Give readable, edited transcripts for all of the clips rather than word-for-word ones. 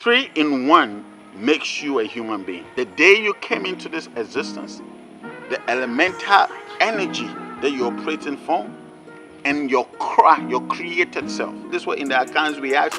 Three in one makes you a human being. The day you came into this existence, the elemental energy that you're operating from, and your created self. This way in the accounts we ask,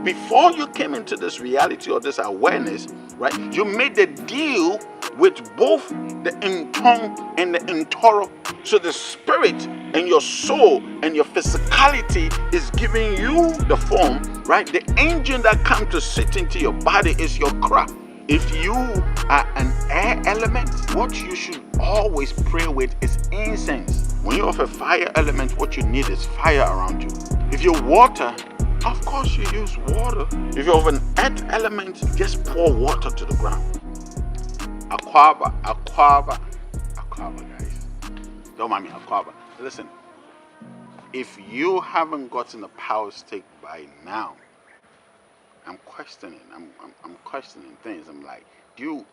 before you came into this reality or this awareness, right? You made the deal with both the intong and the intoro. So the spirit and your soul and your physicality is giving you the form, right? The engine that comes to sit into your body is your craft. If you are an air element, what you should always pray with is incense. When you're of a fire element, what you need is fire around you. If you're water, of course you use water. If you're of an earth element, just pour water to the ground. Aquaba, guys. Don't mind me, aquaba. Listen, if you haven't gotten a power stick by now, I'm questioning. I'm questioning things. I'm like, do you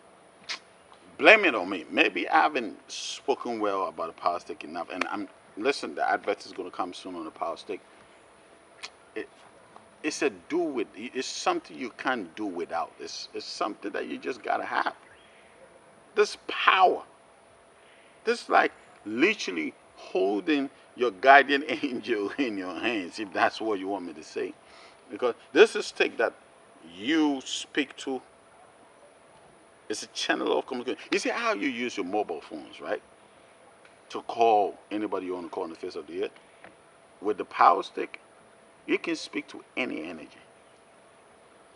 blame it on me? Maybe I haven't spoken well about the power stick enough. And listen, the advert is going to come soon on the power stick. It's it's something you can't do without. It's something that you just gotta have. This power. This like literally holding your guardian angel in your hands, if that's what you want me to say. Because this is stick that you speak to. It's a channel of communication. You see how you use your mobile phones, right? To call anybody you want to call on the face of the earth. With the power stick, you can speak to any energy.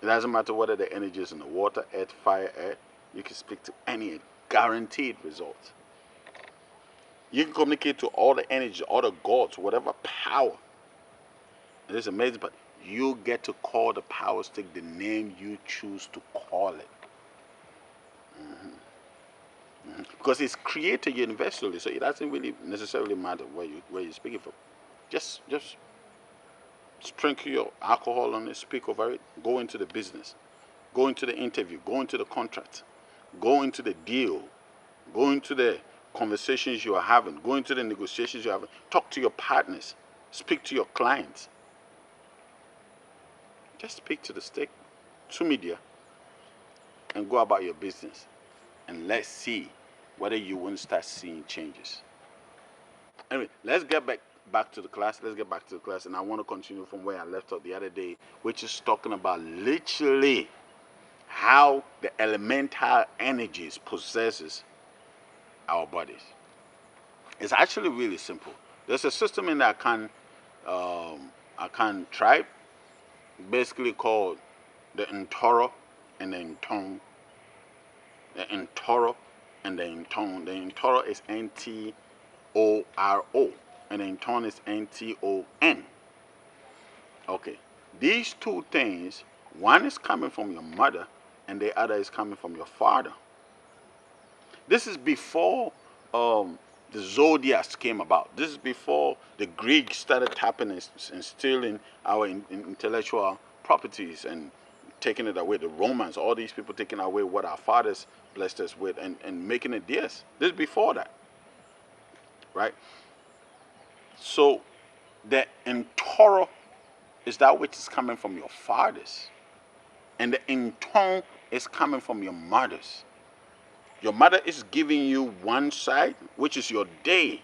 It doesn't matter whether the energy is in the water, earth, fire, air. You can speak to any guaranteed result. You can communicate to all the energy, all the gods, whatever power. It is amazing, but you get to call the power stick the name you choose to call it. Because it's created universally, so it doesn't really necessarily matter where you're speaking from. Just sprinkle your alcohol on it, speak over it, go into the business, go into the interview, go into the contract, go into the deal, go into the conversations you are having, go into the negotiations you're having, talk to your partners, speak to your clients. Just speak to the stick, to media, and go about your business. And let's see whether you won't start seeing changes. Anyway, let's get back to the class. Let's get back to the class. And I want to continue from where I left off the other day, which is talking about literally how the elemental energies possesses our bodies. It's actually really simple. There's a system in the Akan tribe, basically called the Ntoro and the Ntong. The Ntoro and the Ntong. The Ntoro is N-T-O-R-O and the Ntong is N-T-O-N. Okay, these two things, one is coming from your mother and the other is coming from your father. This is before the zodiacs came about. This is before the Greeks started tapping and stealing our intellectual properties and taking it away. The Romans, all these people taking away what our fathers blessed us with and making it theirs. This is before that, right? So the Ntoro is that which is coming from your fathers, and the Ntong is coming from your mothers. Your mother is giving you one side, which is your day.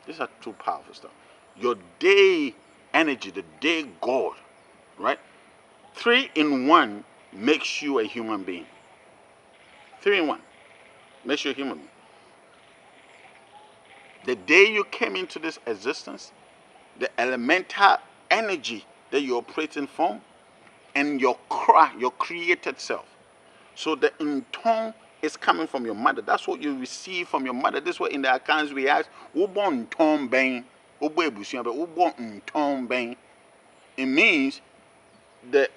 These are two powerful stuff. Your day energy, the day God, right? 3 in 1 makes you a human being. 3 in 1 makes you a human being. The day you came into this existence, the elemental energy that you're operating from, and your created self. So the intone is coming from your mother. That's what you receive from your mother. This way in the accounts we ask, it means that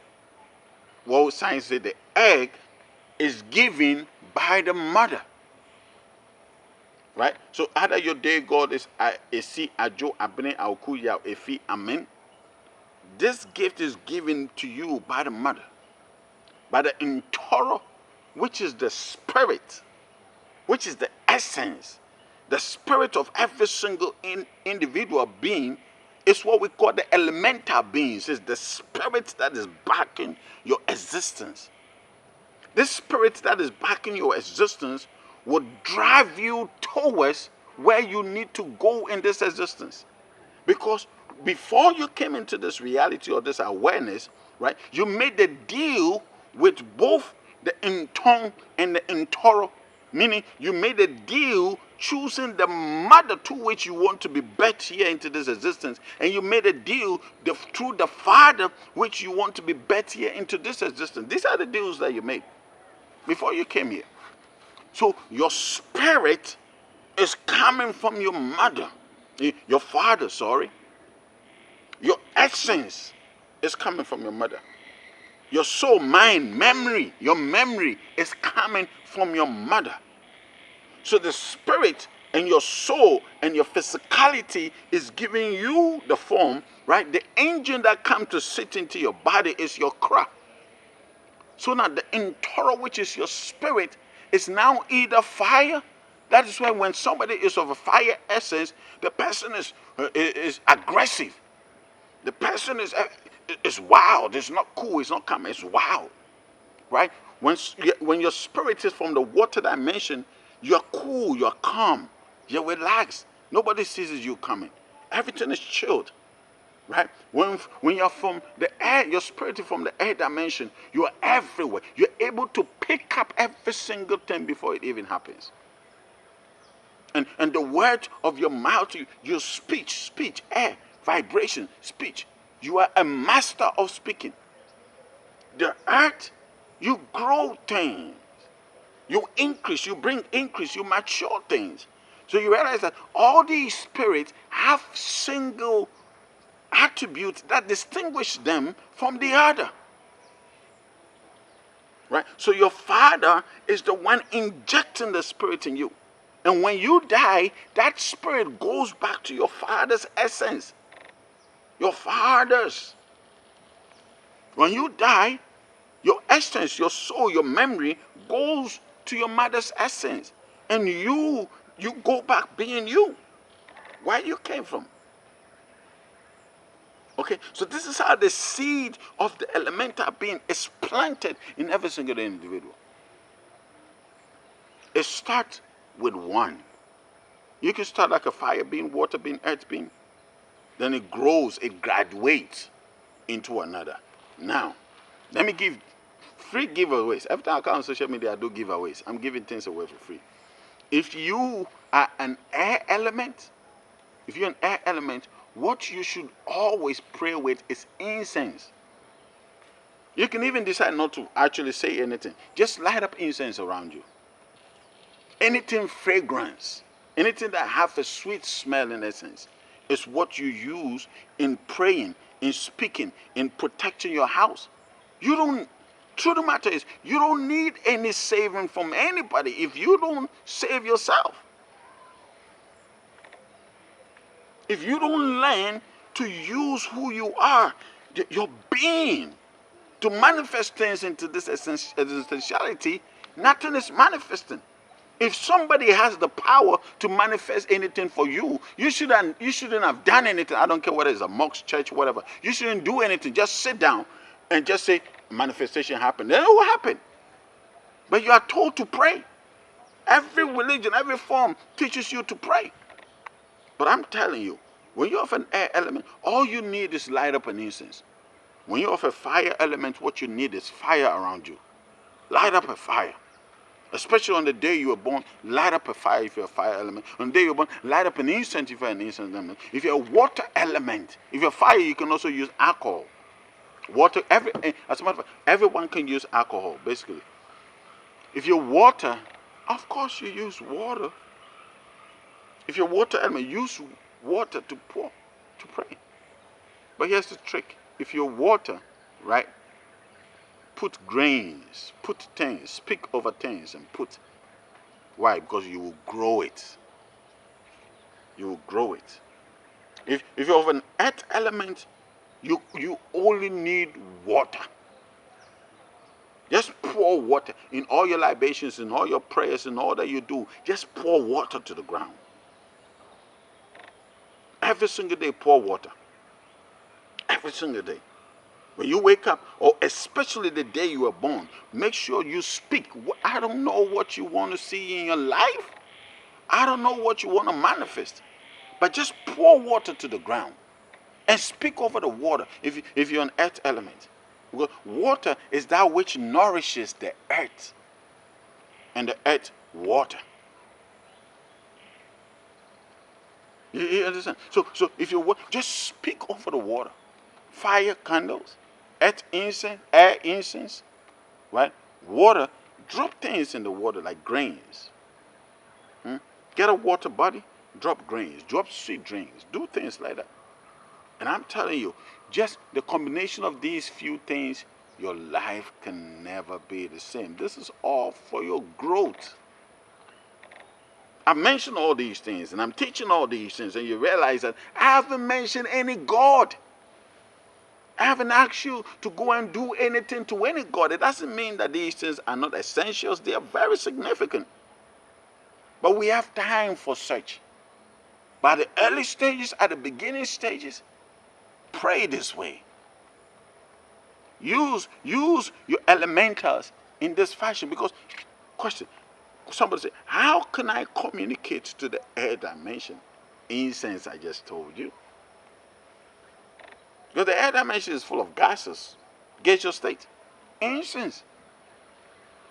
what science said, the egg is given by the mother. Right? So either your day God is Esi Ajo Abene Aukuya Efi Amen. This gift is given to you by the mother. By the Ntoro, which is the spirit, which is the essence, the spirit of every single individual being It's what we call the elemental beings. It's the spirit that is backing your existence. This spirit that is backing your existence will drive you towards where you need to go in this existence. Because before you came into this reality or this awareness, right, you made a deal with both the in-tongue and the in-toro, meaning you made a deal choosing the mother to which you want to be birthed here into this existence, and you made a deal through the father which you want to be birthed here into this existence. These are the deals that you made before you came here. So your spirit is coming from your mother, your father, sorry. Your essence is coming from your mother. Your soul, mind, memory, your memory is coming from your mother. So the spirit and your soul and your physicality is giving you the form, right? The engine that comes to sit into your body is your cra. So now the intoro, which is your spirit, is now either fire. That is why when somebody is of a fire essence, the person is aggressive. The person is wild. It's not cool. It's not calm. It's wild, right? When your spirit is from the water dimension, you're cool. You're calm. You're relaxed. Nobody sees you coming. Everything is chilled, right? When you're from the air, your spirit is from the air dimension. You are everywhere. You're able to pick up every single thing before it even happens. And the word of your mouth, your speech, air, vibration, speech. You are a master of speaking. The earth, you grow things. You increase, you bring increase, you mature things. So you realize that all these spirits have single attributes that distinguish them from the other. Right? So your father is the one injecting the spirit in you. And when you die, that spirit goes back to your father's essence. Your father's. When you die, your essence, your soul, your memory goes to your mother's essence. And you go back being you. Where you came from. Okay, so this is how the seed of the elemental being is planted in every single individual. It starts with one. You can start like a fire being, water being, earth being. Then it grows, it graduates into another. Now, let me give free giveaways. Every time I come on social media, I do giveaways. I'm giving things away for free. If you are an air element, what you should always pray with is incense. You can even decide not to actually say anything. Just light up incense around you. Anything fragrance, anything that have a sweet smell in essence, is what you use in praying, in speaking, in protecting your house. Truth of the matter is, you don't need any saving from anybody if you don't save yourself. If you don't learn to use who you are, your being, to manifest things into this essentiality, nothing is manifesting. If somebody has the power to manifest anything for you, you shouldn't have done anything. I don't care whether it's a mosque, church, whatever. You shouldn't do anything. Just sit down and just say, manifestation happened. Then it will happen. But you are told to pray. Every religion, every form teaches you to pray. But I'm telling you, when you're of an air element, all you need is light up an incense. When you're of a fire element, what you need is fire around you. Light up a fire. Especially on the day you were born, light up a fire if you're a fire element. On the day you're born, light up an incense if you're an incense element. If you're a water element, if you're fire, you can also use alcohol. Water, as a matter of fact, everyone can use alcohol, basically. If you're water, of course you use water. If you're water element, use water to pour, to pray. But here's the trick. If you're water, right, put grains, put things, speak over things and put. Why? Because you will grow it. You will grow it. If you're of an earth element, you only need water. Just pour water in all your libations, in all your prayers, in all that you do. Just pour water to the ground. Every single day, pour water. every single day. When you wake up, or especially the day you were born, make sure you speak. I don't know what you want to see in your life. I don't know what you want to manifest. But just pour water to the ground and speak over the water if you're an earth element. Because water is that which nourishes the earth. And the earth, water. You understand? So if you just speak over the water. Fire candles, earth incense, air incense, right? Water, drop things in the water like grains. Get a water body, drop grains, drop sweet drinks, do things like that. And I'm telling you, just the combination of these few things, your life can never be the same. This is all for your growth. I mentioned all these things and I'm teaching all these things, and you realize that I haven't mentioned any God. I haven't asked you to go and do anything to any God. It doesn't mean that these things are not essentials. They are very significant. But we have time for such. By the early stages, at the beginning stages, pray this way. Use your elementals in this fashion. Because, question, somebody say, how can I communicate to the air dimension? Incense, I just told you. Because the air dimension is full of gases. Get your state. Incense.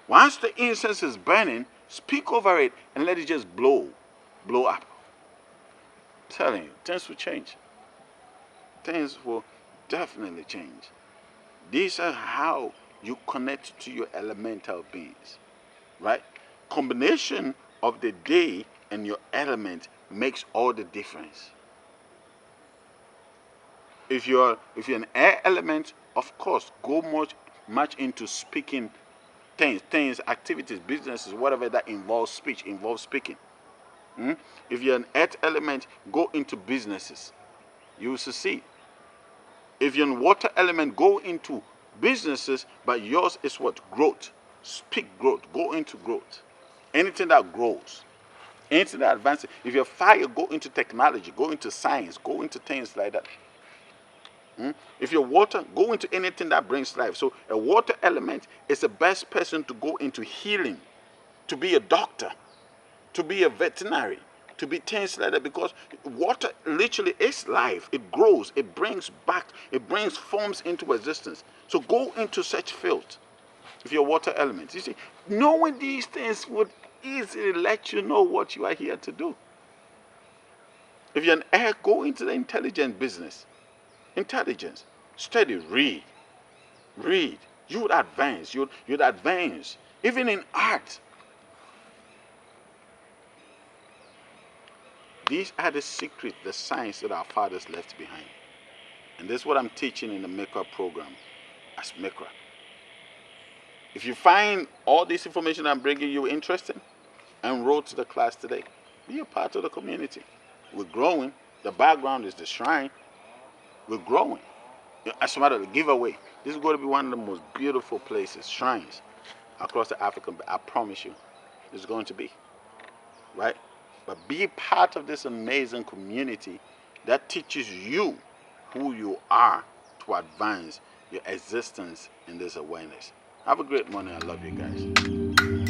Once the incense is burning, speak over it and let it just blow up. I'm telling you, things will change. Things will definitely change. These are how you connect to your elemental beings, right? Combination of the day and your element makes all the difference. If you're an air element, of course, go much into speaking things, activities, businesses, whatever that involves speech, involves speaking. If you're an earth element, go into businesses. You will succeed. If you're an water element, go into businesses, but yours is what? Growth. Speak growth. Go into growth. Anything that grows. Anything that advances. If you're fire, go into technology. Go into science. Go into things like that. If you're water, go into anything that brings life. So a water element is the best person to go into healing, to be a doctor, to be a veterinary, to be things like that, because water literally is life. It grows, it brings back, it brings forms into existence. So go into such fields if you're water elements. You see, knowing these things would easily let you know what you are here to do. If you're an air, go into the intelligent business. Intelligence. Study, read. You would advance. You'd advance. Even in art. These are the secrets, the science that our fathers left behind. And this is what I'm teaching in the Mekra program as Mekra. If you find all this information I'm bringing you interesting, enroll to the class today. Be a part of the community. We're growing. The background is the shrine. We're growing. As a matter of the giveaway, this is going to be one of the most beautiful places, shrines, across the African. I promise you, it's going to be. Right? But be part of this amazing community that teaches you who you are to advance your existence in this awareness. Have a great morning. I love you guys.